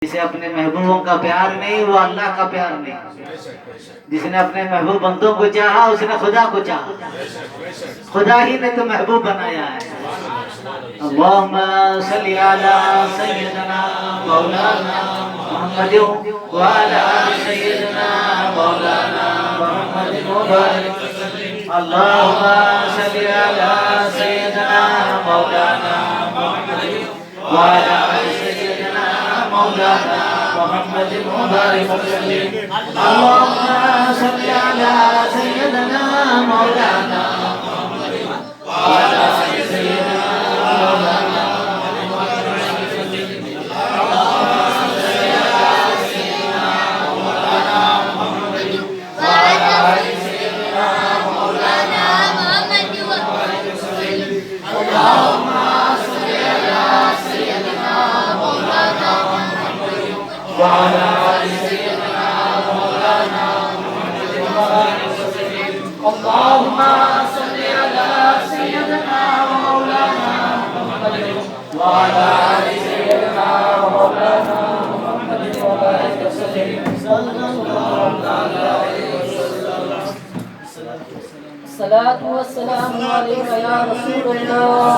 जिसे अपने महबूबों का प्यार नहीं, वो अल्लाह का प्यार नहीं। जिसने अपने महबूब बंदों को चाहा, उसने खुदा को चाहा। खुदा ही ने तो महबूब बनाया है। अल्लाहुम्मा सल्ली अला सय्यिदना मौलाना मुहम्मद व अला सय्यिदना मौलाना मुहम्मद मुबारक। अल्लाहुम्मा सल्ली अला सय्यिदना मौलाना मुहम्मद व अला सय्यिदना मौलाना मुहम्मद मुबारक। अल्लाहुम्मा सल्ली अला सय्यिदना मौलाना व अला सय्यिदना اللهم صل على سيدنا ومولانا محمد وعلى آل سيدنا ومولانا محمد وبارك وسلم صلى الله عليه وسلم. الصلاة والسلام عليك يا رسول الله.